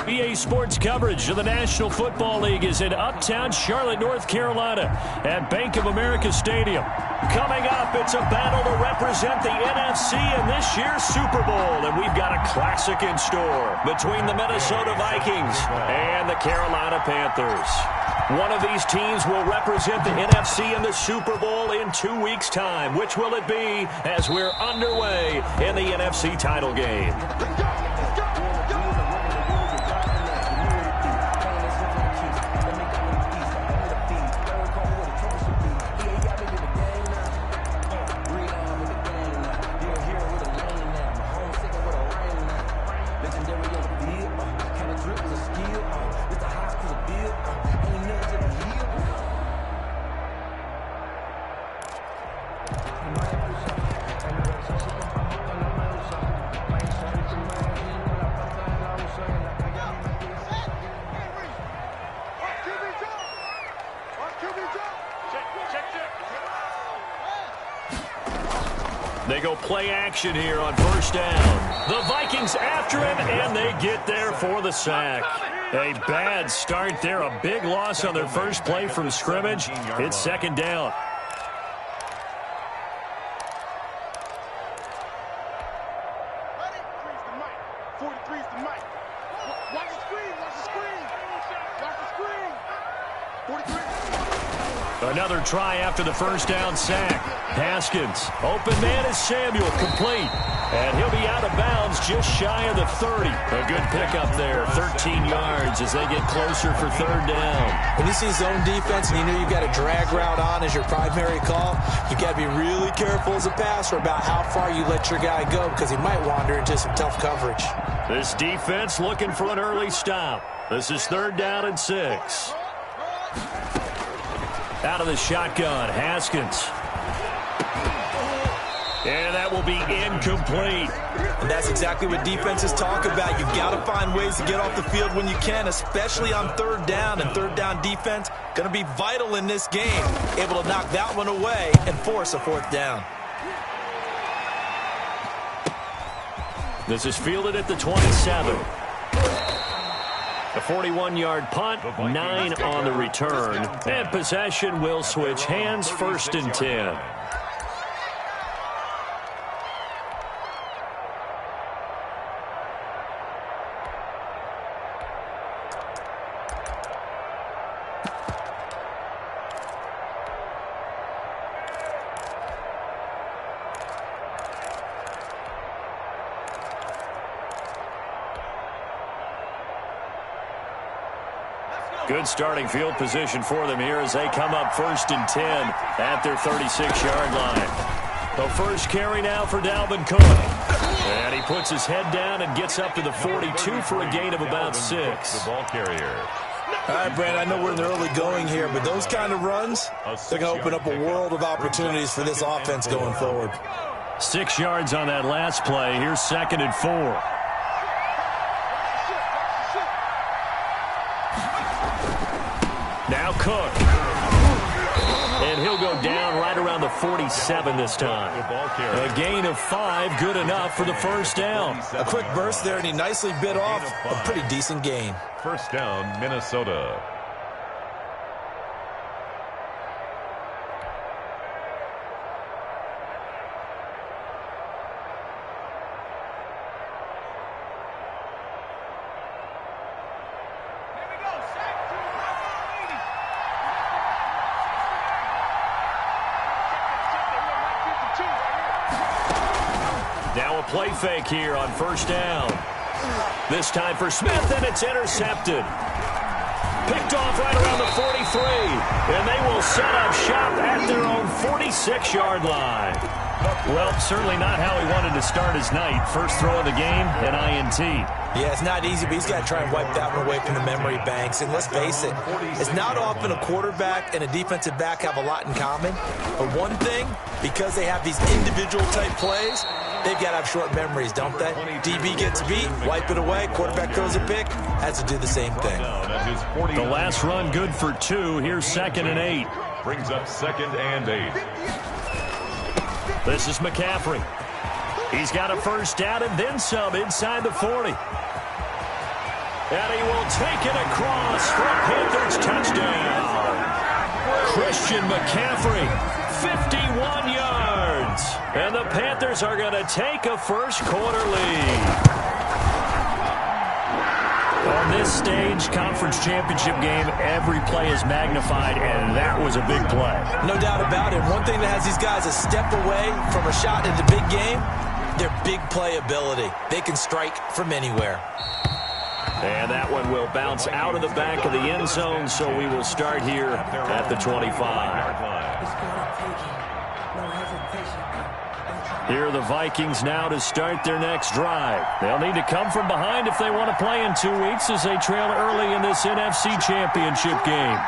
EA Sports coverage of the National Football League is in uptown Charlotte, North Carolina at Bank of America Stadium. Coming up, it's a battle to represent the NFC in this year's Super Bowl, and we've got a classic in store between the Minnesota Vikings and the Carolina Panthers. One of these teams will represent the NFC in the Super Bowl in 2 weeks' time. Which will it be as we're underway in the NFC title game? They go play action here on first down. The Vikings after him, and they get there for the sack. A bad start there. A big loss on their first play from scrimmage. It's second down. Another try after the first down sack. Haskins, open man is Samuel, complete. And he'll be out of bounds just shy of the 30. A good pickup there, 13 yards as they get closer for third down. When you see zone defense and you know you've got a drag route on as your primary call, you've got to be really careful as a passer about how far you let your guy go because he might wander into some tough coverage. This defense looking for an early stop. This is third down and 6. Out of the shotgun, Haskins. And that will be incomplete. And that's exactly what defenses talk about. You've got to find ways to get off the field when you can, especially on third down. And third down defense going to be vital in this game. Able to knock that one away and force a fourth down. This is fielded at the 27. A 41-yard punt, 9 on the return. And possession will switch hands, first and 10. Good starting field position for them here as they come up first and 10 at their 36-yard line. The first carry now for Dalvin Cook. And he puts his head down and gets up to the 42 for a gain of about 6. The ball carrier. All right, Brand, I know we're in the early going here, but those kind of runs, they're going to open up a world of opportunities for this offense going forward. 6 yards on that last play. Here's second and 4. Now Cook. And he'll go down right around the 47 this time. A gain of 5, good enough for the first down. A quick burst there, and he nicely bit off a pretty decent gain. First down, Minnesota. Now a play fake here on first down. This time for Smith, and it's intercepted. Picked off right around the 43. And they will set up shop at their own 46-yard line. Well, certainly not how he wanted to start his night. First throw of the game, an INT. Yeah, it's not easy, but he's got to try and wipe that one away from the memory banks. And let's face it, it's not often a quarterback and a defensive back have a lot in common. But one thing, because they have these individual type plays, they've got to have short memories, don't they? DB gets beat, wipe it away, quarterback throws a pick, has to do the same thing. The last run good for 2. Here's second and 8. Brings up second and 8. This is McCaffrey. He's got a first down and then some inside the 40. And he will take it across for a Panthers touchdown. Christian McCaffrey, 51 yards. And the Panthers are going to take a first-quarter lead. On this stage, conference championship game, every play is magnified, and that was a big play. No doubt about it. One thing that has these guys a step away from a shot in the big game, their big play ability. They can strike from anywhere. And that one will bounce out of the back of the end zone, so we will start here at the 25. Here are the Vikings now to start their next drive. They'll need to come from behind if they want to play in 2 weeks as they trail early in this NFC Championship game.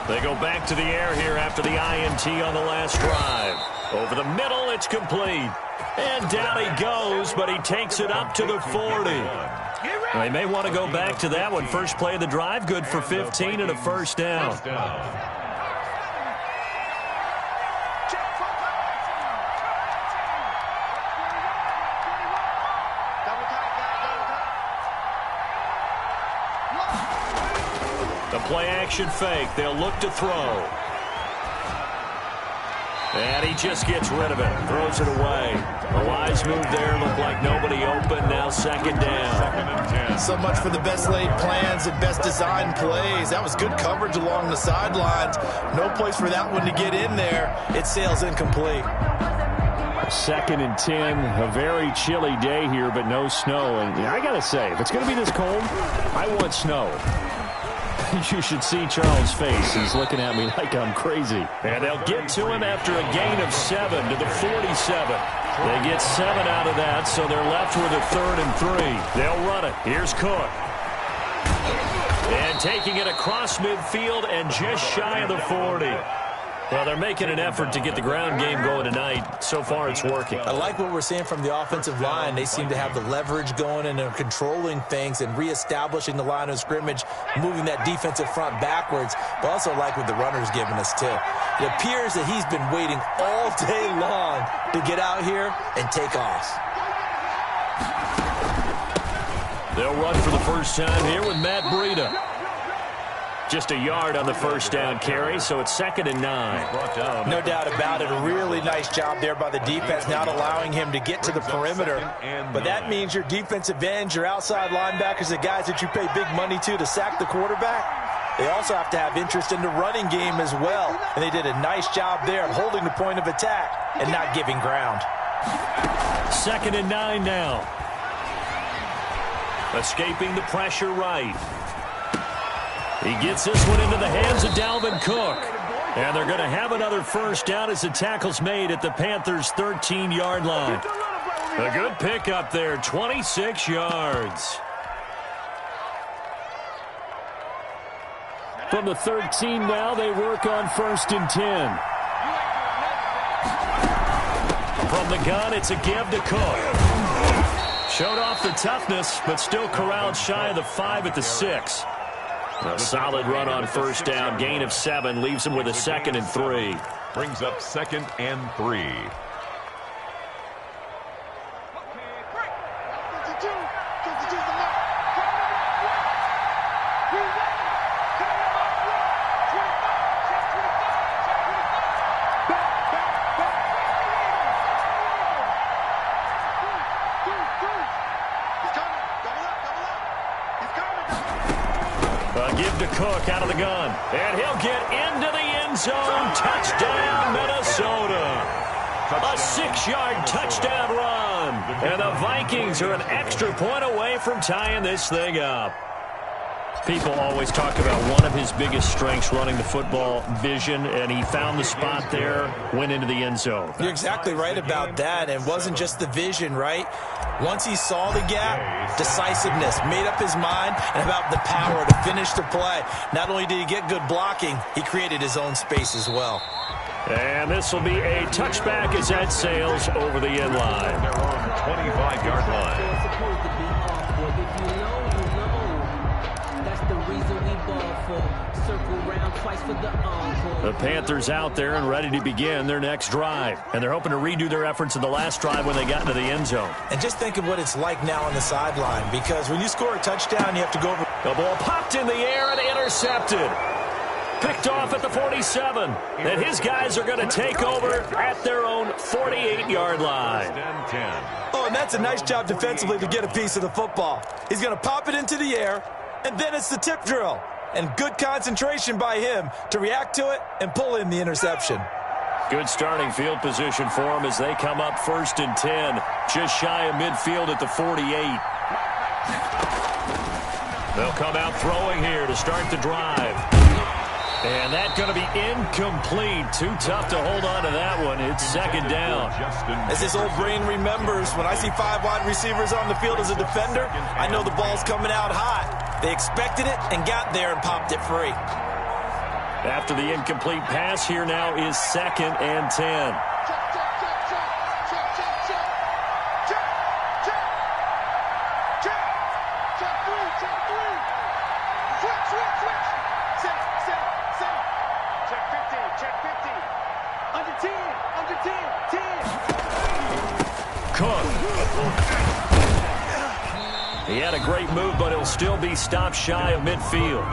They go back to the air here after the INT on the last drive. Over the middle, it's complete. And down he goes, but he takes it up to the 40. They may want to go back to that one. First play of the drive, good for 15 and a first down. The play action fake. They'll look to throw. And he just gets rid of it. Throws it away. A wise move there. Looked like nobody open. Now second down. So much for the best laid plans and best designed plays. That was good coverage along the sidelines. No place for that one to get in there. It sails incomplete. 2nd and 10. A very chilly day here, but no snow. And I got to say, if it's going to be this cold, I want snow. You should see Charles' face. He's looking at me like I'm crazy. And they'll get to him after a gain of 7 to the 47. They get 7 out of that, so they're left with a 3rd and 3. They'll run it. Here's Cook. And taking it across midfield and just shy of the 40. Well, they're making an effort to get the ground game going tonight. So far, it's working. I like what we're seeing from the offensive line. They seem to have the leverage going and they're controlling things and reestablishing the line of scrimmage, moving that defensive front backwards. But also like what the runner's giving us, too. It appears that he's been waiting all day long to get out here and take off. They'll run for the first time here with Matt Breida. Just a yard on the first down carry, so it's 2nd and 9. No doubt about it. A really nice job there by the defense, not allowing him to get to the perimeter. But that means your defensive ends, your outside linebackers, the guys that you pay big money to sack the quarterback, they also have to have interest in the running game as well. And they did a nice job there of holding the point of attack and not giving ground. 2nd and 9 now. Escaping the pressure right. He gets this one into the hands of Dalvin Cook. And they're going to have another first down as the tackle's made at the Panthers' 13-yard line. A good pickup there, 26 yards. From the 13 now, they work on 1st and 10. From the gun, it's a give to Cook. Showed off the toughness, but still corralled shy of the 5 at the 6. A solid run on first down. Gain of 7 leaves him with a 2nd and 3. Brings up 2nd and 3. Give to Cook out of the gun. And he'll get into the end zone. Touchdown, Minnesota. A 6-yard touchdown run. And the Vikings are an extra point away from tying this thing up. People always talk about one of his biggest strengths, running the football, vision, and he found the spot there, went into the end zone. You're exactly right about that. It wasn't just the vision, right? Once he saw the gap, decisiveness, made up his mind, and about the power to finish the play. Not only did he get good blocking, he created his own space as well. And this will be a touchback as that sails over the end line. They're on the 25-yard line. That's the reason we ball for. The Panthers out there and ready to begin their next drive. And they're hoping to redo their efforts in the last drive when they got into the end zone. And just think of what it's like now on the sideline, because when you score a touchdown, you have to go over. The ball popped in the air and intercepted. Picked off at the 47. And his guys are going to take over at their own 48-yard line. Oh, and that's a nice job defensively to get a piece of the football. He's going to pop it into the air, and then it's the tip drill. And good concentration by him to react to it and pull in the interception. Good starting field position for them as they come up 1st and 10. Just shy of midfield at the 48. They'll come out throwing here to start the drive. And that's going to be incomplete. Too tough to hold on to that one. It's 2nd down. As this old brain remembers, when I see 5 wide receivers on the field as a defender, I know the ball's coming out hot. They expected it and got there and popped it free. After the incomplete pass, here now is 2nd and 10. He had a great move, but he'll still be stopped shy of midfield.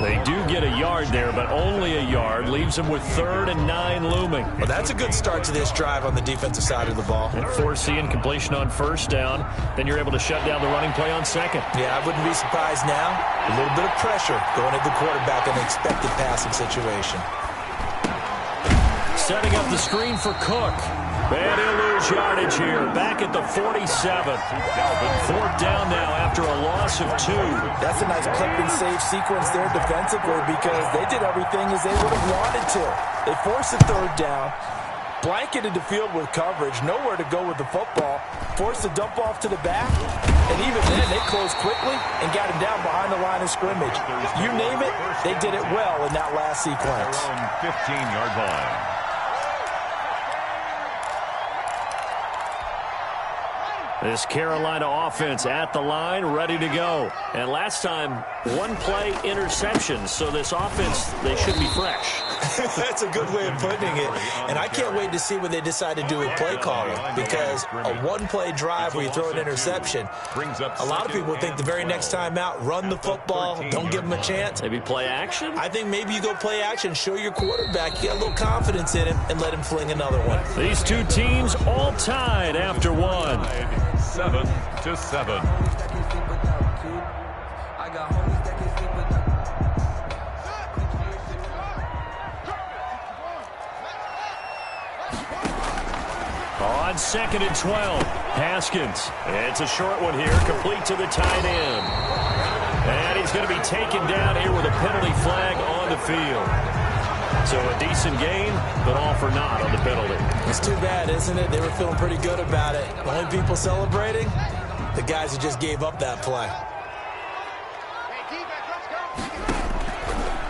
They do get a yard there, but only a yard. Leaves them with 3rd and 9 looming. Well, that's a good start to this drive on the defensive side of the ball. And force the incompletion on 1st down. Then you're able to shut down the running play on 2nd. Yeah, I wouldn't be surprised now. A little bit of pressure going at the quarterback in an expected passing situation. Setting up the screen for Cook. And he'll lose yardage here. Back at the 47. 4th down now after a loss of 2. That's a nice clip and save sequence there defensively, because they did everything as they would have wanted to. They forced the 3rd down, blanketed the field with coverage, nowhere to go with the football, forced the dump off to the back, and even then they closed quickly and got him down behind the line of scrimmage. You name it, they did it well in that last sequence. 15-yard line. This Carolina offense at the line, ready to go. And last time, 1-play interception. So this offense, they should be fresh. That's a good way of putting it. And I can't wait to see what they decide to do with play calling, because a 1-play drive where you throw an interception, a lot of people think the very next time out, run the football, don't give them a chance. Maybe play action? I think maybe you go play action, show your quarterback you got a little confidence in him, and let him fling another one. These two teams all tied after 1. 7-7. On 2nd and 12, Haskins. It's a short one here, complete to the tight end. And he's going to be taken down here with a penalty flag on the field. So a decent gain, but all for naught on the penalty. It's too bad, isn't it? They were feeling pretty good about it. The only people celebrating, the guys who just gave up that play.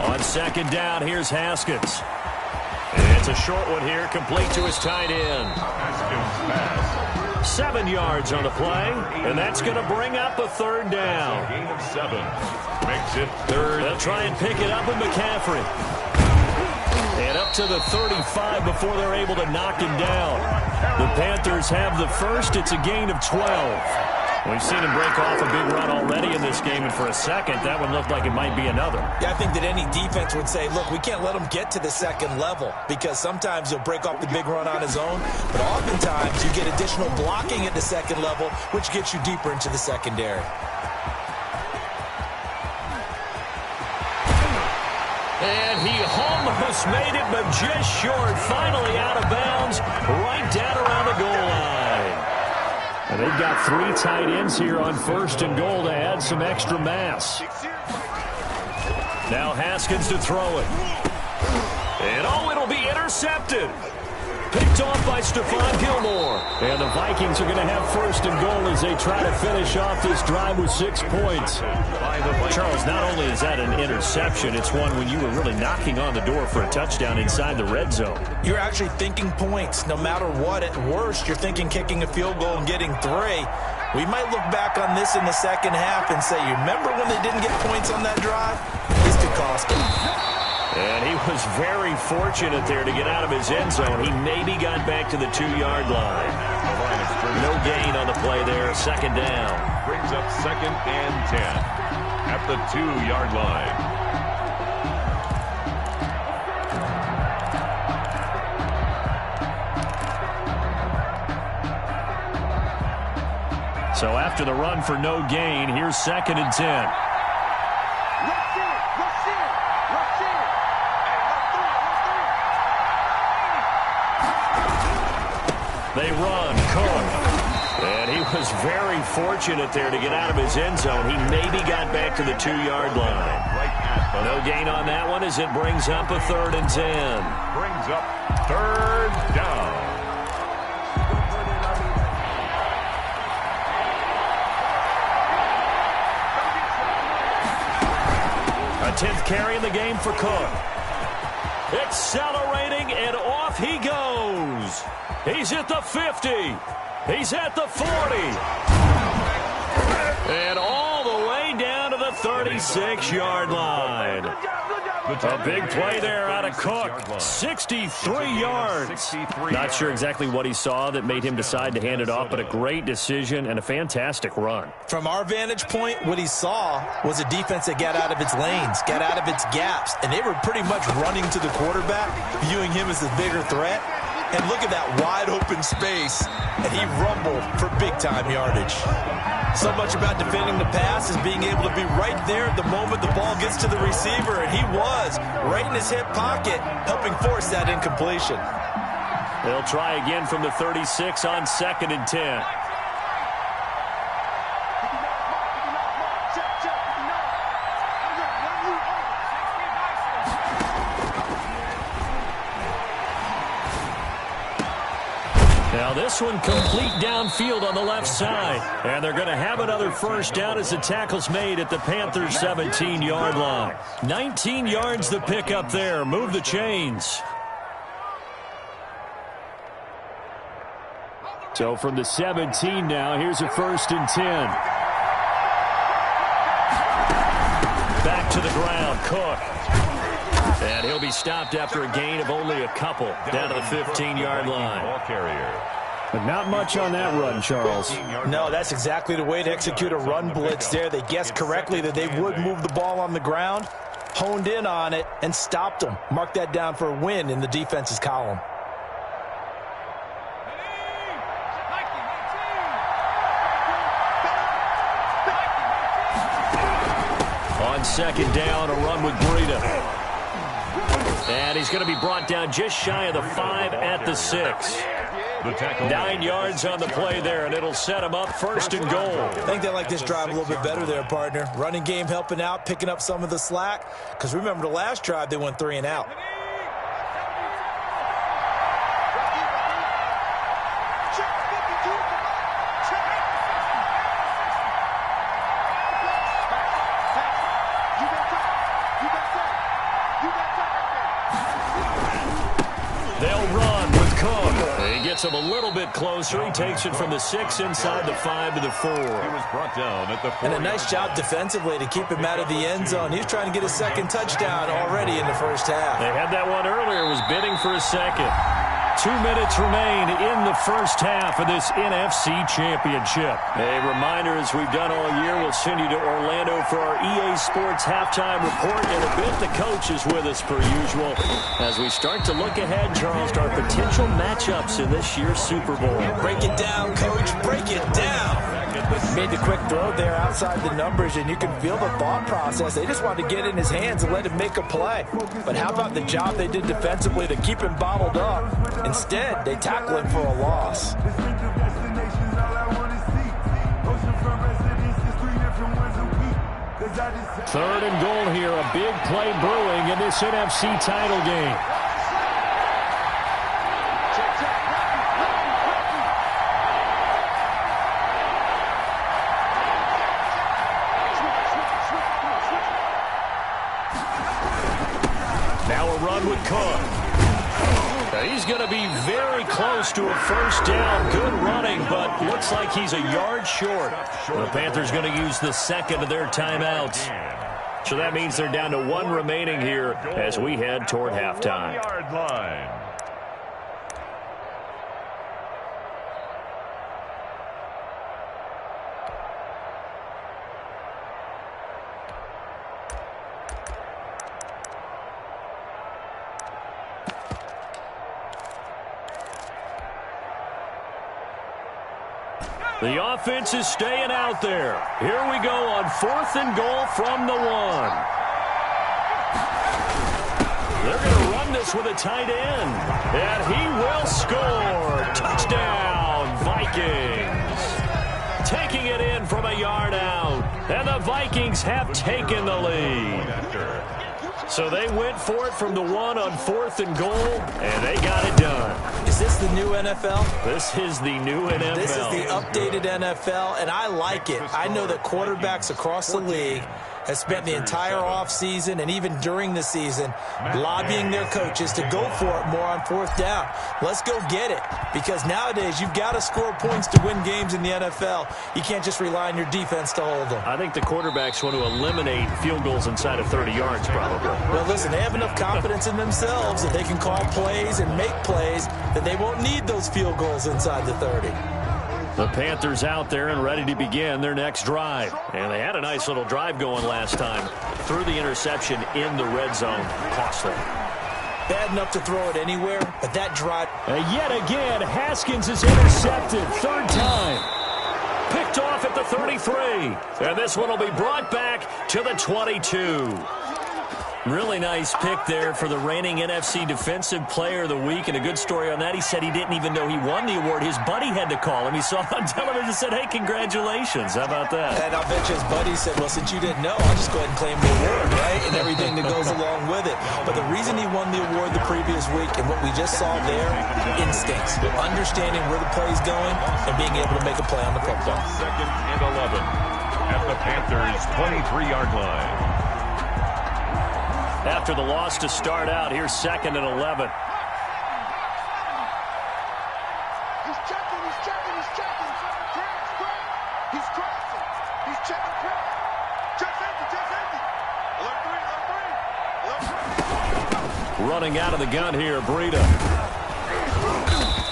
On 2nd down, here's Haskins. It's a short one here, complete to his tight end. Haskins pass. 7 yards on the play, and that's going to bring up a 3rd down. Gain of 7. Makes it 3rd. They'll try and pick it up with McCaffrey. And up to the 35 before they're able to knock him down. The Panthers have the first. It's a gain of 12. We've seen him break off a big run already in this game, and for a second, that one looked like it might be another. Yeah, I think that any defense would say, look, we can't let him get to the 2nd level, because sometimes he'll break off the big run on his own, but oftentimes you get additional blocking at the 2nd level, which gets you deeper into the secondary. And he almost made it, but just short. Finally out of bounds, right down around the goal line. And they've got 3 tight ends here on 1st and goal to add some extra mass. Now Haskins to throw it. And oh, it'll be intercepted. Picked off by Stephon Gilmore. And the Vikings are going to have 1st and goal as they try to finish off this drive with 6 points. Charles, not only is that an interception, it's one when you were really knocking on the door for a touchdown inside the red zone. You're actually thinking points no matter what. At worst, you're thinking kicking a field goal and getting 3. We might look back on this in the 2nd half and say, you remember when they didn't get points on that drive? This could cost them. was very fortunate there to get out of his end zone. He maybe got back to the 2-yard line. No gain on the play there. Second down. Brings up 2nd and 10 at the 2-yard line. So after the run for no gain, here's 2nd and 10. They run, Cook. And he was very fortunate there to get out of his end zone. He maybe got back to the 2-yard line. No gain on that one as it brings up a 3rd and 10. Brings up 3rd down. A 10th carry in the game for Cook. Accelerating, and off he goes. He's at the 50. He's at the 40. And all the way down to the 36-yard line. A big play there out of Cook. 63 yards. Not sure exactly what he saw that made him decide to hand it off, but a great decision and a fantastic run. From our vantage point, what he saw was a defense that got out of its lanes, got out of its gaps, and they were pretty much running to the quarterback, viewing him as the bigger threat. And look at that wide open space, and he rumbled for big-time yardage. So much about defending the pass is being able to be right there at the moment the ball gets to the receiver, and he was right in his hip pocket, helping force that incompletion. They'll try again from the 36 on 2nd and 10. Now this one complete downfield on the left side. And they're going to have another first down as the tackle's made at the Panthers' 17-yard line. 19 yards the pick up there. Move the chains. So from the 17 now, here's a 1st and 10. Back to the ground, Cook. And he'll be stopped after a gain of only a couple down to the 15-yard line. Ball carrier. But not much on that run, Charles. No, that's exactly the way to execute a run blitz there. They guessed correctly that they would move the ball on the ground, honed in on it, and stopped them. Mark that down for a win in the defense's column. On 2nd down, a run with Breida. And he's going to be brought down just shy of the 5 at the 6. 9 yards on the play there, and it'll set him up 1st and goal. I think they like this drive a little bit better there, partner. Running game helping out, picking up some of the slack. Because remember, the last drive, they went 3 and out. Him a little bit closer. He takes it from the 6 inside the 5 to the 4. He was brought down at the 4. And a nice job defensively to keep him out of the end zone. He was trying to get a second touchdown already in the first half. They had that one earlier, was bidding for a second. 2 minutes remain in the first half of this NFC Championship. A reminder, as we've done all year, we'll send you to Orlando for our EA Sports halftime report. In a bit, the coach is with us per usual as we start to look ahead, Charles, to our potential matchups in this year's Super Bowl. Break it down, coach. Break it down. Made the quick throw there outside the numbers, and you can feel the thought process. They just wanted to get in his hands and let him make a play. But how about the job they did defensively to keep him bottled up? Instead, they tackle him for a loss. 3rd and goal here. A big play brewing in this NFC title game. Now a run with Cook. He's going to be very close to a first down. Good running, but looks like he's a yard short. The Panthers going to use the second of their timeouts. So that means they're down to 1 remaining here as we head toward halftime. 1-yard line. The offense is staying out there. Here we go on 4th and goal from the 1. They're going to run this with a tight end. And he will score. Touchdown, Vikings. Taking it in from a yard out. And the Vikings have taken the lead. So they went for it from the 1 on 4th and goal, and they got it done. Is this the new NFL? This is the new NFL. This is the updated NFL, and I like it. I know that quarterbacks across the league have spent the entire offseason and even during the season lobbying their coaches to go for it more on 4th down. Let's go get it, because nowadays you've got to score points to win games in the NFL. You can't just rely on your defense to hold them. I think the quarterbacks want to eliminate field goals inside of 30 yards probably. Well, listen, they have enough confidence in themselves that they can call plays and make plays that they won't need those field goals inside the 30. The Panthers out there and ready to begin their next drive. And they had a nice little drive going last time. Threw the interception in the red zone. Costly. Bad enough to throw it anywhere, but that drive. And yet again, Haskins is intercepted. 3rd time. Picked off at the 33. And this one will be brought back to the 22. Really nice pick there for the reigning NFC Defensive Player of the Week, and a good story on that. He said he didn't even know he won the award. His buddy had to call him. He saw it on television and said, hey, congratulations. How about that? And I'll bet you his buddy said, well, since you didn't know, I'll just go ahead and claim the award, right? And everything that goes along with it. But the reason he won the award the previous week and what we just saw there, instincts, understanding where the play's going and being able to make a play on the football. 2nd and 11 at the Panthers' 23-yard line. After the loss to start out, here's 2nd and 11. He's checking. He's crossing. He's checking crack. Just empty. Running out of the gun here, Breida.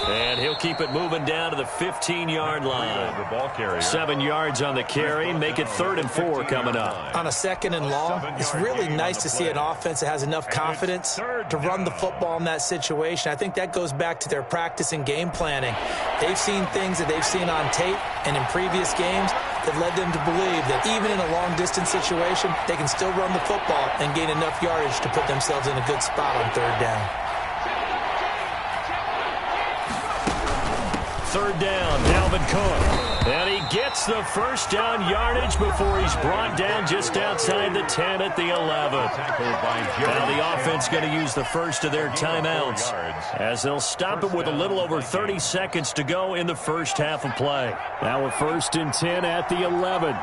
And he'll keep it moving down to the 15-yard line. 7 yards on the carry. Make it 3rd and 4 coming up. On a 2nd and long, it's really nice to see an offense that has enough confidence to run the football in that situation. I think that goes back to their practice and game planning. They've seen things that they've seen on tape and in previous games that led them to believe that even in a long-distance situation, they can still run the football and gain enough yardage to put themselves in a good spot on 3rd down. 3rd down, Dalvin Cook. And he gets the 1st down yardage before he's brought down just outside the 10 at the 11. Now the offense going to use the first of their timeouts as they'll stop it with a little over 30 seconds to go in the first half of play. Now a 1st and 10 at the 11.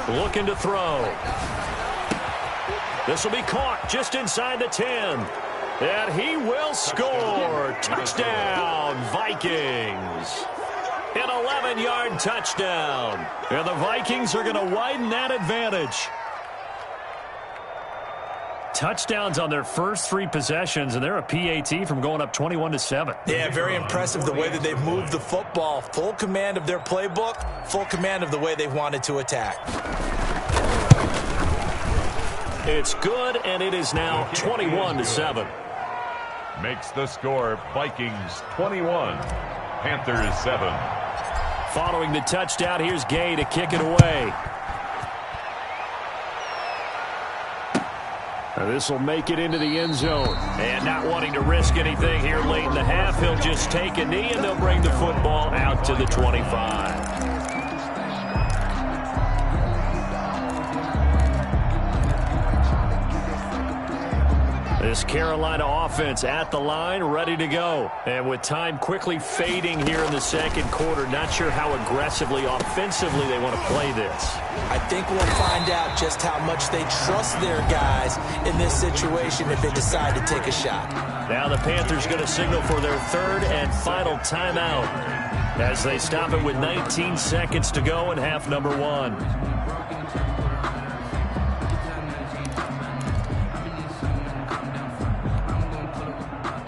Looking to throw. This will be caught just inside the 10. And he will score. Touchdown, Vikings. An 11-yard touchdown. And the Vikings are going to widen that advantage. Touchdowns on their first 3 possessions, and they're a PAT from going up 21-7. Yeah, very impressive the way that they've moved the football. Full command of their playbook, full command of the way they've wanted to attack. It's good, and it is now 21-7. Makes the score Vikings 21, Panthers 7. Following the touchdown, here's Gay to kick it away. This will make it into the end zone. And not wanting to risk anything here late in the half, he'll just take a knee, and they'll bring the football out to the 25. This Carolina offense at the line, ready to go. And with time quickly fading here in the second quarter, not sure how aggressively, offensively they want to play this. I think we'll find out just how much they trust their guys in this situation if they decide to take a shot. Now the Panthers going to signal for their third and final timeout as they stop it with 19 seconds to go in half number one.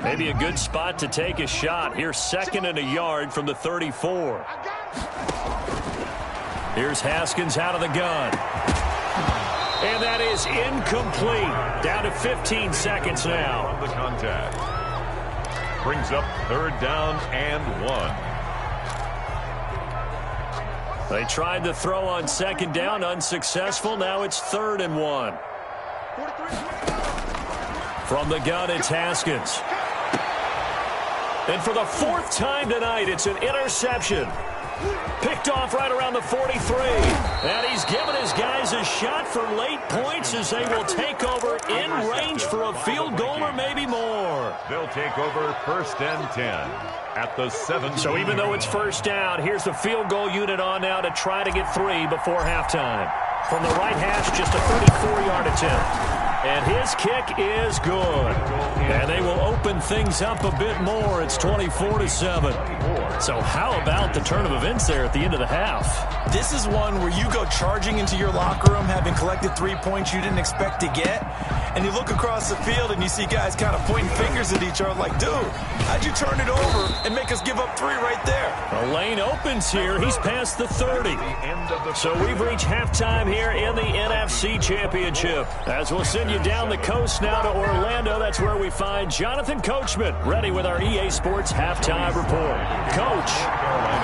Maybe a good spot to take a shot. Here's 2nd and a yard from the 34. Here's Haskins out of the gun. And that is incomplete. Down to 15 seconds now. From the contact. Brings up 3rd down and 1. They tried to throw on 2nd down, unsuccessful. Now it's 3rd and 1. From the gun, it's Haskins. And for the 4th time tonight, it's an interception. Picked off right around the 43. And he's given his guys a shot for late points as they will take over in range for a field goal or maybe more. They'll take over 1st and 10 at the 7. So even though it's 1st down, here's the field goal unit on now to try to get 3 before halftime. From the right hash, just a 34-yard attempt. And his kick is good. And they will open things up a bit more. It's 24-7. So how about the turn of events there at the end of the half? This is one where you go charging into your locker room having collected 3 points you didn't expect to get. And you look across the field and you see guys kind of pointing fingers at each other like, dude, how'd you turn it over and make us give up 3 right there? The lane opens here. He's past the 30. So we've reached halftime here in the NFC Championship. As we'll send you down the coast now to Orlando. That's where we find Jonathan Coachman ready with our EA Sports halftime report. Coach,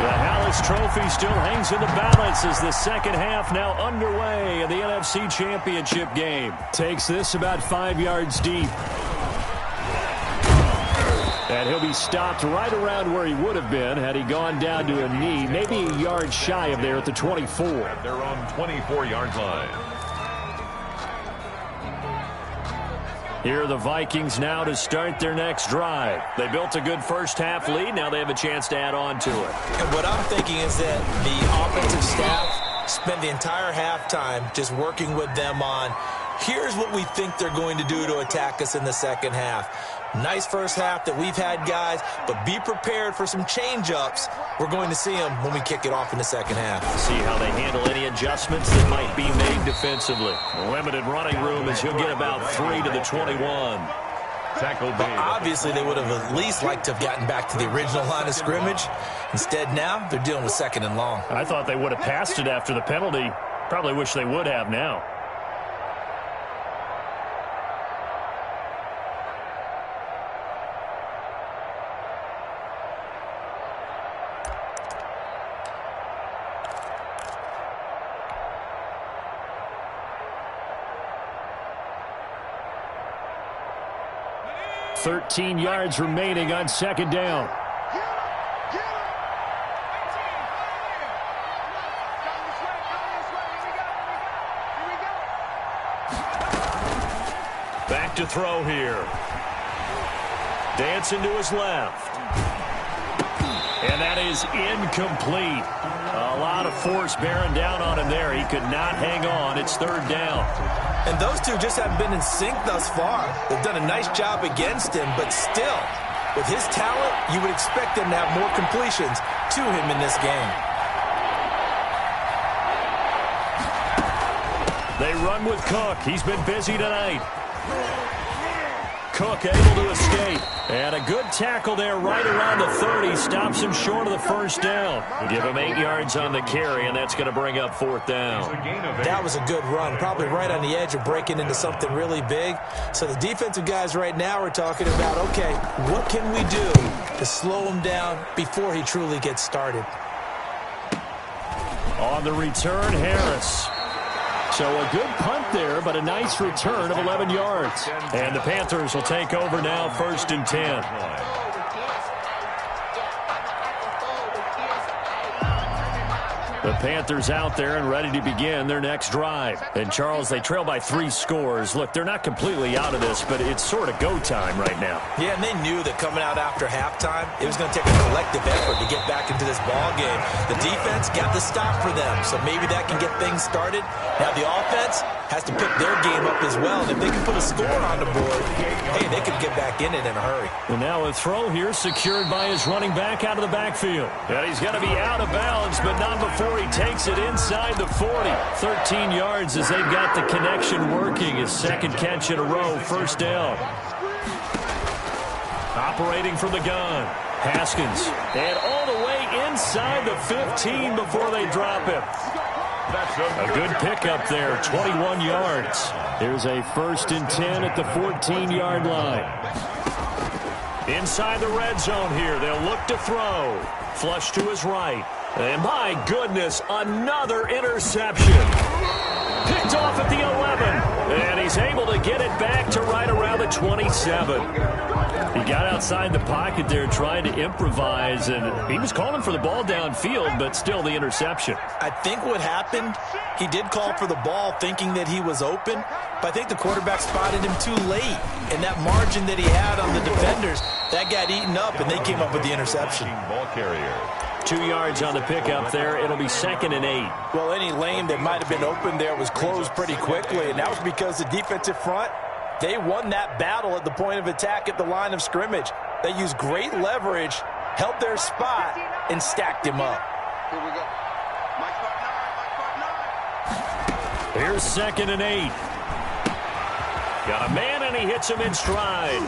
the Hallis Trophy still hangs in the balance as the second half now underway in the NFC Championship game. Takes this about 5 yards deep. And he'll be stopped right around where he would have been had he gone down to a knee, maybe a yard shy of there at the 24. At their own 24-yard line. Here are the Vikings now to start their next drive. They built a good first half lead. Now they have a chance to add on to it. And what I'm thinking is that the offensive staff spent the entire halftime just working with them on, here's what we think they're going to do to attack us in the second half. Nice first half that we've had, guys, but be prepared for some change-ups. We're going to see them when we kick it off in the second half. See how they handle any adjustments that might be made defensively. Limited running room as he'll get about 3 to the 21. Tackled. But obviously, they would have at least liked to have gotten back to the original line of scrimmage. Instead, now they're dealing with 2nd and long. I thought they would have passed it after the penalty. Probably wish they would have now. .13 yards remaining on 2nd down. Back to throw here. Dancing to his left. And that is incomplete. A lot of force bearing down on him there. He could not hang on. It's 3rd down. And those two just haven't been in sync thus far. They've done a nice job against him, but still, with his talent, you would expect them to have more completions to him in this game. They run with Cook. He's been busy tonight. Cook able to escape. And a good tackle there right around the 30. Stops him short of the 1st down. Give him 8 yards on the carry, and that's going to bring up 4th down. That was a good run. Probably right on the edge of breaking into something really big. So the defensive guys right now are talking about, okay, what can we do to slow him down before he truly gets started? On the return, Harris. So a good punt there, but a nice return of 11 yards. And the Panthers will take over now, 1st and 10. The Panthers out there and ready to begin their next drive. And, Charles, they trail by 3 scores. Look, they're not completely out of this, but it's sort of go time right now. Yeah, and they knew that coming out after halftime, it was going to take a collective effort to get back into this ball game. The defense got the stop for them, so maybe that can get things started. Now the offense has to pick their game up as well. And if they can put a score on the board, hey, they can get back in it in a hurry. And now a throw here secured by his running back out of the backfield. And he's going to be out of bounds, but not before he takes it inside the 40. 13 yards as they've got the connection working. His second catch in a row, first down. Operating from the gun, Haskins. And all the way inside the 15 before they drop him. A good pickup there, 21 yards. There's a 1st and 10 at the 14-yard line. Inside the red zone here, they'll look to throw. Flush to his right. And my goodness, another interception. Picked off at the 11. And he's able to get it back to right around the 27. He got outside the pocket there trying to improvise, and he was calling for the ball downfield, but still the interception. I think what happened, he did call for the ball thinking that he was open, but I think the quarterback spotted him too late. And that margin that he had on the defenders, that got eaten up, and they came up with the interception. Ball carrier. 2 yards on the pickup there. It'll be 2nd and 8. Well, any lane that might have been open there was closed pretty quickly, and that was because the defensive front, they won that battle at the point of attack at the line of scrimmage. They used great leverage, held their spot, and stacked him up. Here we go. Mike Spark 9. Here's 2nd and 8. Got a man, and he hits him in stride.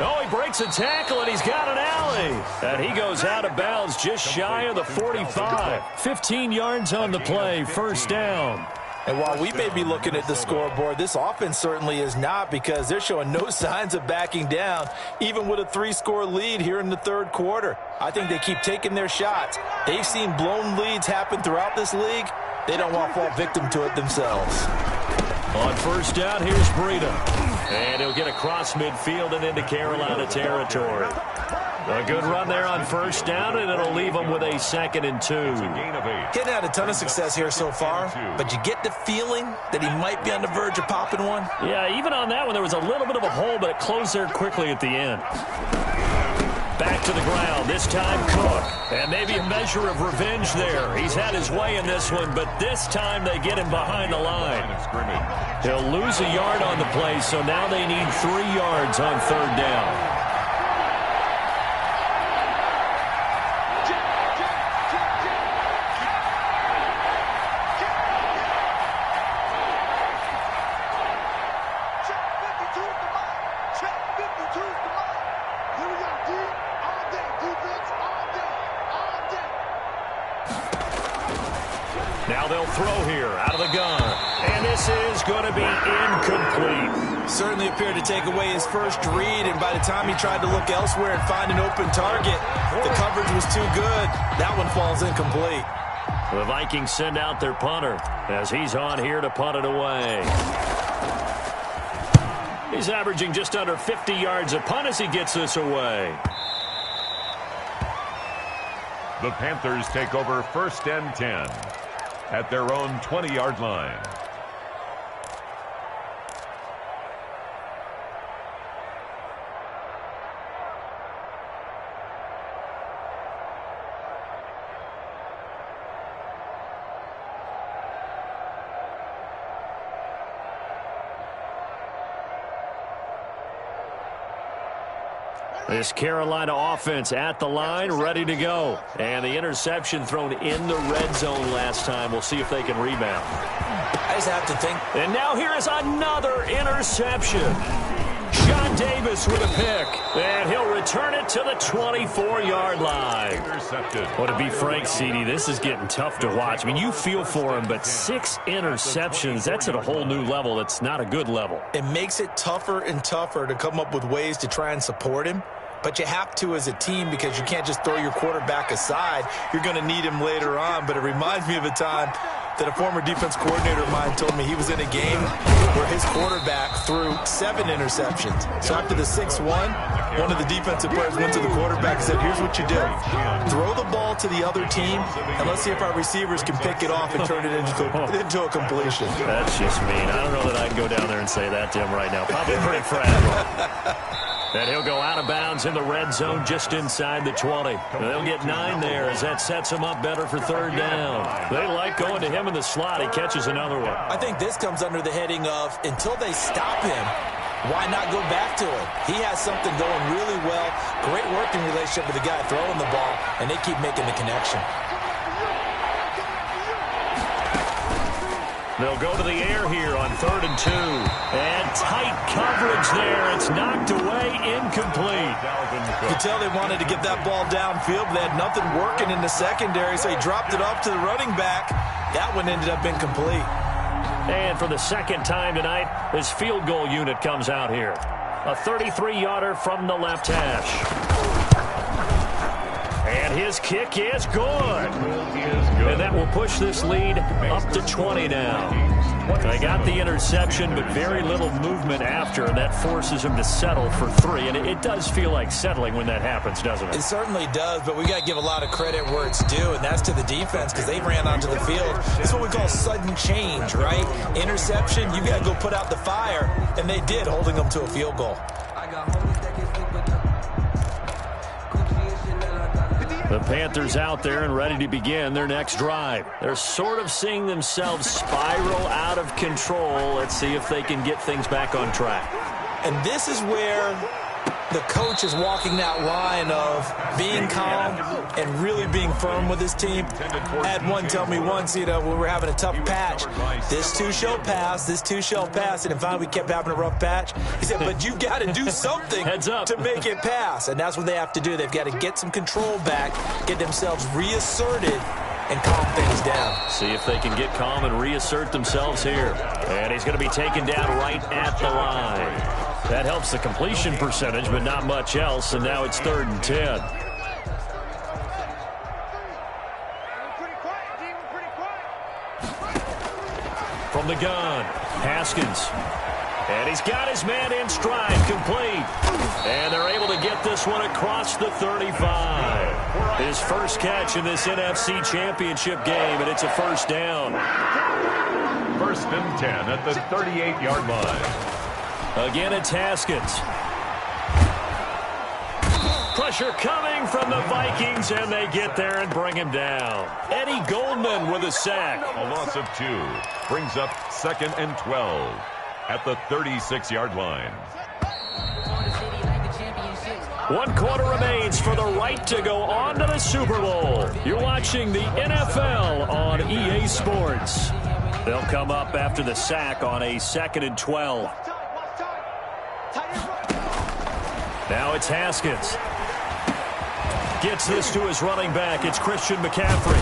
Oh, he breaks a tackle, and he's got an alley. And he goes out of bounds just shy of the 45. 15 yards on the play, first down. And while we may be looking at the scoreboard, this offense certainly is not, because they're showing no signs of backing down, even with a 3-score lead here in the 3rd quarter. I think they keep taking their shots. They've seen blown leads happen throughout this league. They don't want to fall victim to it themselves. On first down, here's Breida. And he'll get across midfield and into Carolina territory. A good run there on first down, and it'll leave them with a 2nd and 2. Getting had a ton of success here so far, but you get the feeling that he might be on the verge of popping one. Yeah, even on that one, there was a little bit of a hole, but it closed there quickly at the end. Back to the ground, this time Cook. And maybe a measure of revenge there. He's had his way in this one, but this time they get him behind the line. He'll lose a yard on the play, so now they need 3 yards on 3rd down. Now they'll throw here out of the gun. And this is going to be incomplete. Certainly appeared to take away his first read, and by the time he tried to look elsewhere and find an open target, the coverage was too good. That one falls incomplete. The Vikings send out their punter as he's on here to punt it away. He's averaging just under 50 yards a punt as he gets this away. The Panthers take over 1st and 10 at their own 20-yard line. This Carolina offense at the line, ready to go. And the interception thrown in the red zone last time. We'll see if they can rebound. I just have to think. And now here is another interception. John Davis with a pick. And he'll return it to the 24-yard line. Intercepted. Well, to be frank, CD, this is getting tough to watch. I mean, you feel for him, but 6 interceptions, that's at a whole new level. It's not a good level. It makes it tougher and tougher to come up with ways to try and support him. But you have to as a team, because you can't just throw your quarterback aside. You're going to need him later on. But it reminds me of a time that a former defense coordinator of mine told me he was in a game where his quarterback threw 7 interceptions. So after the 6th one, one of the defensive players went to the quarterback and said, here's what you do. Throw the ball to the other team, and let's see if our receivers can pick it off and turn it into a completion. That's just mean. I don't know that I can go down there and say that to him right now. Probably pretty fragile. And he'll go out of bounds in the red zone just inside the 20. They'll get 9 there as that sets him up better for 3rd down. They like going to him in the slot. He catches another one. I think this comes under the heading of until they stop him, why not go back to him? He has something going really well. Great working relationship with the guy throwing the ball, and they keep making the connection. They'll go to the air here on 3rd and 2. And tight coverage there. It's knocked away, incomplete. You could tell they wanted to get that ball downfield, but they had nothing working in the secondary, so he dropped it off to the running back. That one ended up incomplete. And for the 2nd time tonight, his field goal unit comes out here. A 33-yarder from the left hash. And his kick is good. And that will push this lead up to 20 now. They got the interception, but very little movement after, and that forces him to settle for 3. And it does feel like settling when that happens, doesn't it? It certainly does, but we got to give a lot of credit where it's due, and that's to the defense because they ran onto the field. It's what we call sudden change, right? Interception, you got to go put out the fire, and they did, holding them to a field goal. The Panthers out there and ready to begin their next drive. They're sort of seeing themselves spiral out of control. Let's see if they can get things back on track. And this is where the coach is walking that line of being calm and really being firm with his team. I had one tell me once, when we were having a tough patch, this too shall pass, this too shall pass. And finally we kept having a rough patch. He said, but you got to do something to make it pass. And that's what they have to do. They've got to get some control back, get themselves reasserted, and calm things down. See if they can get calm and reassert themselves here. And he's going to be taken down right at the line. That helps the completion percentage, but not much else, and now it's 3rd and 10. From the gun, Haskins. And he's got his man in stride, complete. And they're able to get this one across the 35. His first catch in this NFC Championship game, and it's a 1st down. 1st and 10 at the 38-yard line. Again, it's Haskins. Pressure coming from the Vikings, and they get there and bring him down. Eddie Goldman with a sack. A loss of 2 brings up 2nd and 12 at the 36-yard line. 1 quarter remains for the right to go on to the Super Bowl. You're watching the NFL on EA Sports. They'll come up after the sack on a 2nd and 12. Now it's Haskins. Gets this to his running back. It's Christian McCaffrey.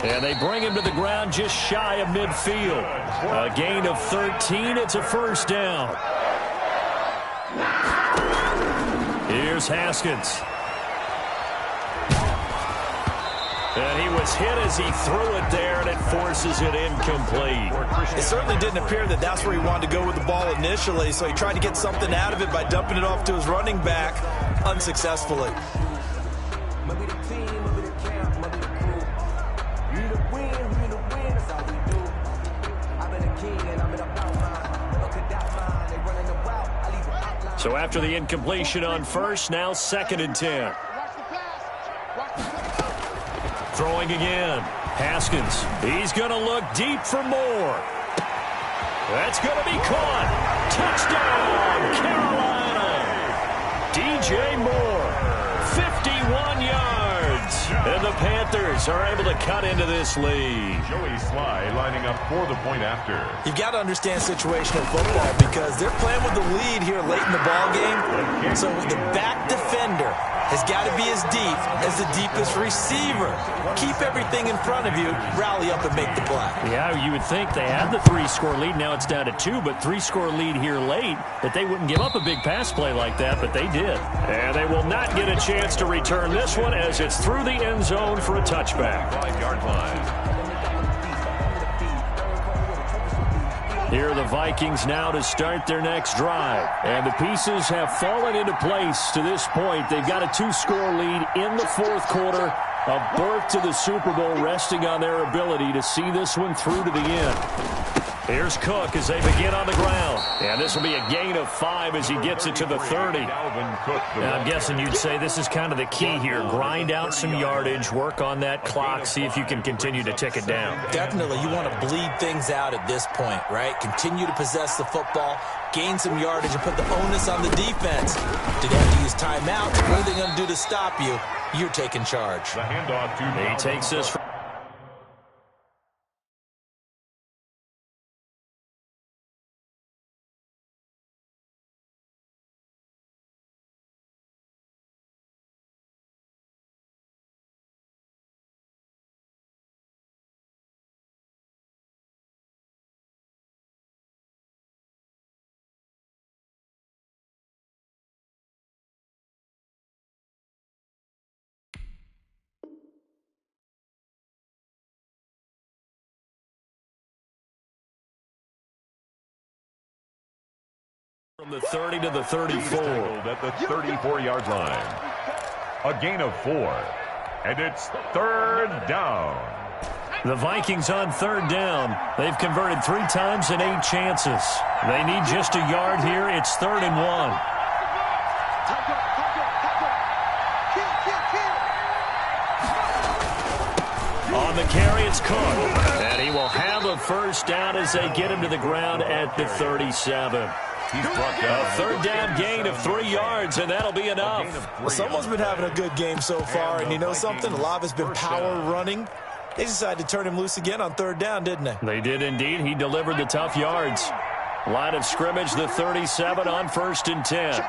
And they bring him to the ground just shy of midfield. A gain of 13. It's a 1st down. Here's Haskins. And he was hit as he threw it there, and it forces it incomplete. It certainly didn't appear that that's where he wanted to go with the ball initially, so he tried to get something out of it by dumping it off to his running back unsuccessfully. So after the incompletion on 1st, now 2nd and 10. Throwing again. Haskins. He's going to look deep for more. That's going to be caught. Touchdown, Carolina. DJ Moore. 51 yards. And the Panthers are able to cut into this lead. Joey Sly lining up for the point after. You've got to understand situational football because they're playing with the lead here late in the ball game. So the back defender has got to be as deep as the deepest receiver. Keep everything in front of you, rally up and make the play. Yeah, you would think they had the 3-score lead. Now it's down to 2, but 3-score lead here late, that they wouldn't give up a big pass play like that, but they did. And they will not get a chance to return this one as it's through the end zone for a touchback. 5-yard line. Here are the Vikings now to start their next drive. And the pieces have fallen into place to this point. They've got a 2-score lead in the fourth quarter. A berth to the Super Bowl resting on their ability to see this one through to the end. Here's Cook as they begin on the ground. And this will be a gain of 5 as he gets it to the 30. Now, I'm guessing you'd say this is kind of the key here. Grind out some yardage, work on that clock, see if you can continue to tick it down. Definitely. You want to bleed things out at this point, right? Continue to possess the football, gain some yardage, and put the onus on the defense. Did they have to use timeouts? What are they going to do to stop you? You're taking charge. The handoff to He takes this from the 30 to the 34. At the 34-yard line. A gain of 4. And it's third down. The Vikings on third down. They've converted 3 times and 8 chances. They need just a yard here. It's 3rd and 1. On the carry, it's Cook. And he will have a first down as they get him to the ground at the 37. He's brought down a third down gain of 3 yards, and that'll be enough. Well, someone's been having a good game so far, and you know something? A lot of it's been power running. They decided to turn him loose again on third down, didn't they? They did indeed. He delivered the tough yards. Line of scrimmage, the 37 on 1st and 10.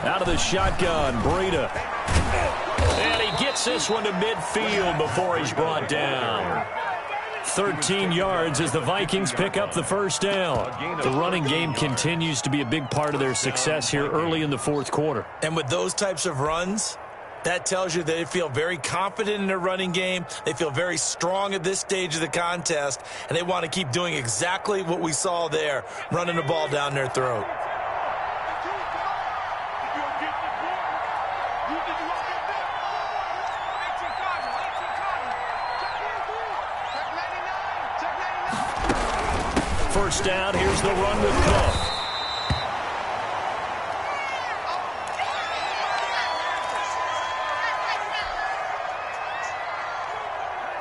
Out of the shotgun, Breida. And he gets this one to midfield before he's brought down. 13 yards as the Vikings pick up the first down. The running game continues to be a big part of their success here early in the fourth quarter. And with those types of runs, that tells you they feel very confident in their running game. They feel very strong at this stage of the contest, and they want to keep doing exactly what we saw there, running the ball down their throat. First down, here's the run with Cook.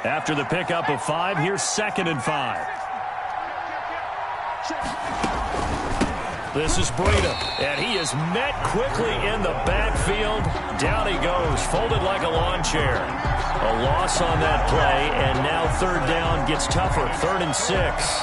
After the pickup of 5, here's 2nd and 5. This is Breida, and he is met quickly in the backfield. Down he goes, folded like a lawn chair. A loss on that play, and now third down gets tougher, 3rd and 6.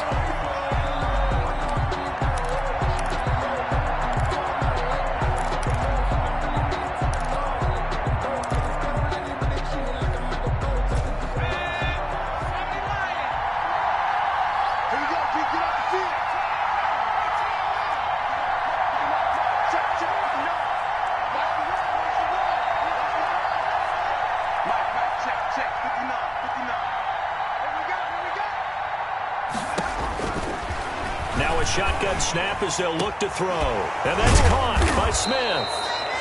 Shotgun snap as they'll look to throw. And that's caught by Smith.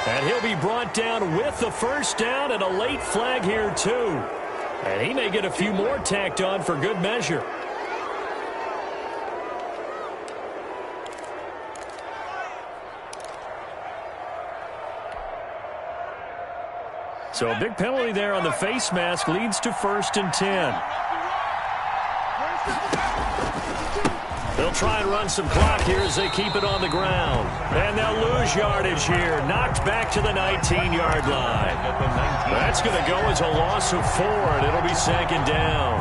And he'll be brought down with the first down and a late flag here too. And he may get a few more tacked on for good measure. So a big penalty there on the face mask leads to 1st and 10. They'll try and run some clock here as they keep it on the ground. And they'll lose yardage here. Knocked back to the 19-yard line. That's going to go as a loss of 4, and it'll be 2nd down.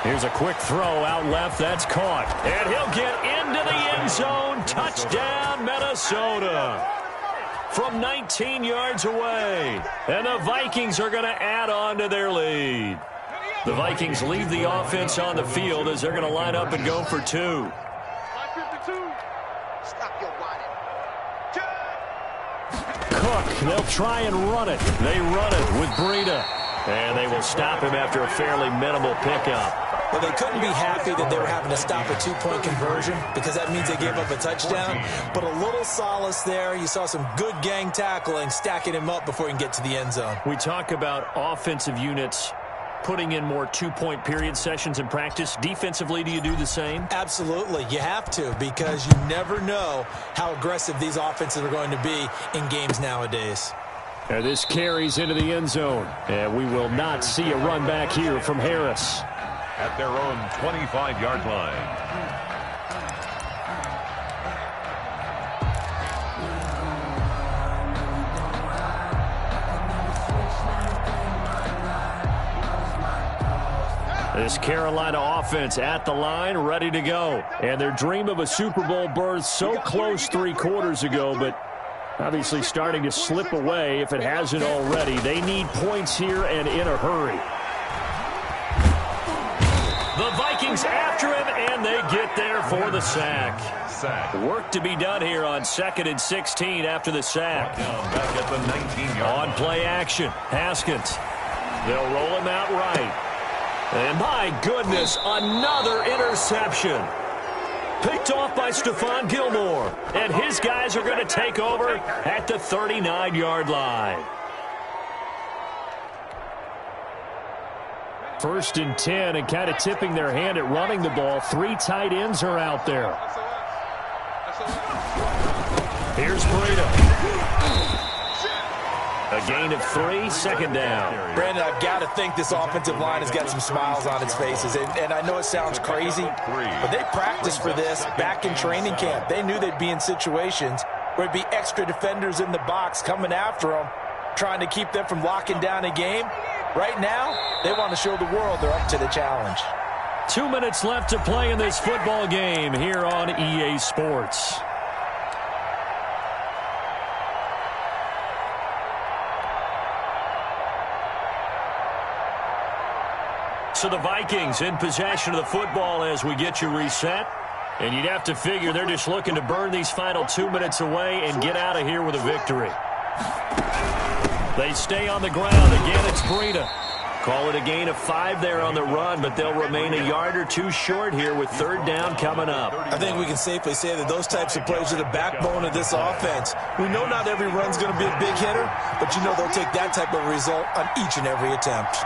Here's a quick throw out left. That's caught. And he'll get into the end zone. Touchdown, Minnesota. from 19 yards away. And the Vikings are going to add on to their lead. The Vikings leave the offense on the field as they're going to line up and go for two. Cook, they'll try and run it. They run it with Breida. And they will stop him after a fairly minimal pickup. Well, they couldn't be happy that they were having to stop a two-point conversion because that means they gave up a touchdown. But a little solace there. You saw some good gang tackling, stacking him up before he can get to the end zone. We talk about offensive units putting in more two-point period sessions in practice. Defensively, do you do the same? Absolutely. You have to because you never know how aggressive these offenses are going to be in games nowadays. And this carries into the end zone. And we will not see a run back here from Harris. At their own 25-yard line. This Carolina offense at the line, ready to go. And their dream of a Super Bowl berth so close 3 quarters ago, but obviously starting to slip away if it hasn't already. They need points here and in a hurry. The Vikings after him, and they get there for the sack. Work to be done here on 2nd and 16 after the sack. Back at the 19-yard On play action, Haskins. They'll roll him out right. And my goodness, another interception. Picked off by Stephon Gilmore. And his guys are going to take over at the 39-yard line. 1st and 10, and kind of tipping their hand at running the ball. 3 tight ends are out there. Here's Breida. A gain of 3, 2nd down. Brandon, I've got to think this offensive line has got some smiles on its faces. And I know it sounds crazy, but they practiced for this back in training camp. They knew they'd be in situations where it'd be extra defenders in the box coming after them, trying to keep them from locking down a game. Right now, they want to show the world they're up to the challenge. 2 minutes left to play in this football game here on EA Sports. So the Vikings in possession of the football as we get you reset. And you'd have to figure they're just looking to burn these final 2 minutes away and get out of here with a victory. They stay on the ground. Again, it's Breida. Call it a gain of 5 there on the run, but they'll remain a yard or 2 short here with 3rd down coming up. I think we can safely say that those types of plays are the backbone of this offense. We know not every run's going to be a big hitter, but you know they'll take that type of result on each and every attempt.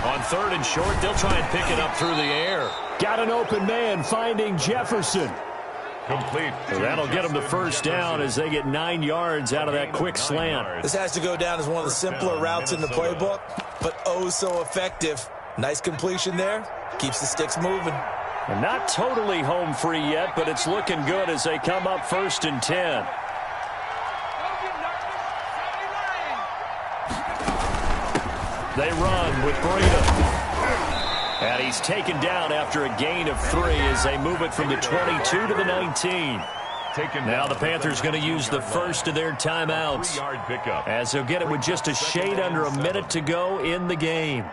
On 3rd and short, they'll try and pick it up through the air. Got an open man finding Jefferson. Complete. So that'll get them the 1st down as they get 9 yards out of that quick slant. This has to go down as one of the simpler routes in the playbook, but oh so effective. Nice completion there. Keeps the sticks moving. And not totally home free yet, but it's looking good as they come up 1st and 10. They run with Breida. And he's taken down after a gain of 3 as they move it from the 22 to the 19. Now the Panthers going to use the first of their timeouts as they'll get it with just a shade under a minute to go in the game.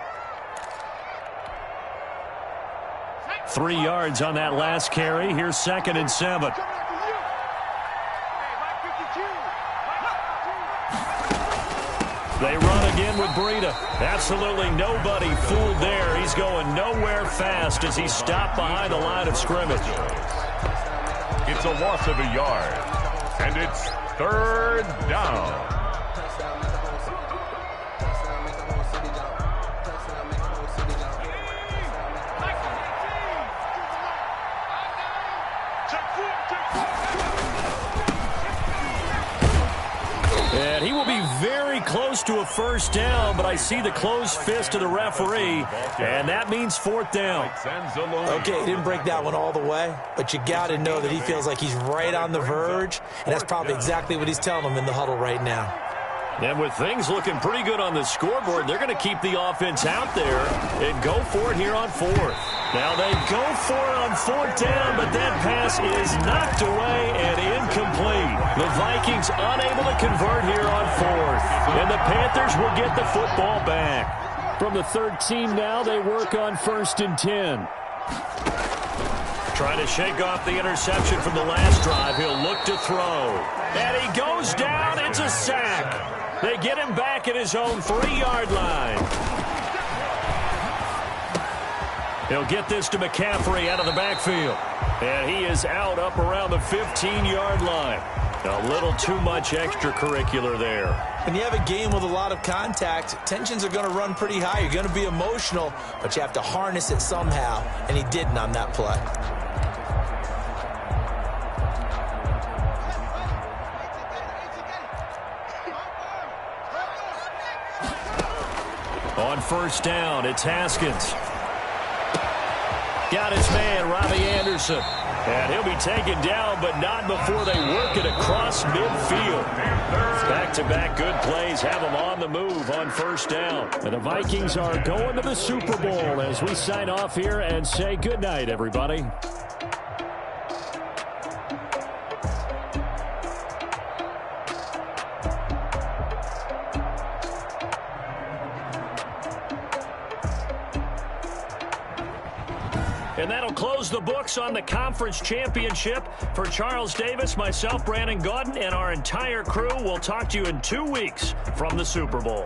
3 yards on that last carry. Here's 2nd and 7. They run again with Breida. Absolutely nobody fooled there. He's going nowhere fast as he's stopped behind the line of scrimmage. It's a loss of a yard, and it's 3rd down. And he will be very close to a 1st down, but I see the closed fist of the referee, and that means 4th down. Okay, he didn't break that one all the way, but you got to know that he feels like he's right on the verge, and that's probably exactly what he's telling them in the huddle right now. And with things looking pretty good on the scoreboard, they're going to keep the offense out there and go for it here on 4th. Now they go for it on 4th down, but that pass is knocked away and incomplete. The Vikings unable to convert here on 4th. And the Panthers will get the football back. From the 13 now, they work on 1st and 10. Trying to shake off the interception from the last drive. He'll look to throw. And he goes down. It's a sack. They get him back at his own 3-yard line. He'll get this to McCaffrey out of the backfield. And he is out up around the 15-yard line. A little too much extracurricular there. When you have a game with a lot of contact, tensions are going to run pretty high. You're going to be emotional, but you have to harness it somehow, and he didn't on that play. On 1st down, it's Haskins. Got his man, Robbie Anderson. And he'll be taken down, but not before they work it across midfield. Back-to-back good plays have them on the move on 1st down. And the Vikings are going to the Super Bowl as we sign off here and say goodnight, everybody. And that'll close the books on the conference championship. For Charles Davis, myself, Brandon Gaudin, and our entire crew, we'll talk to you in 2 weeks from the Super Bowl.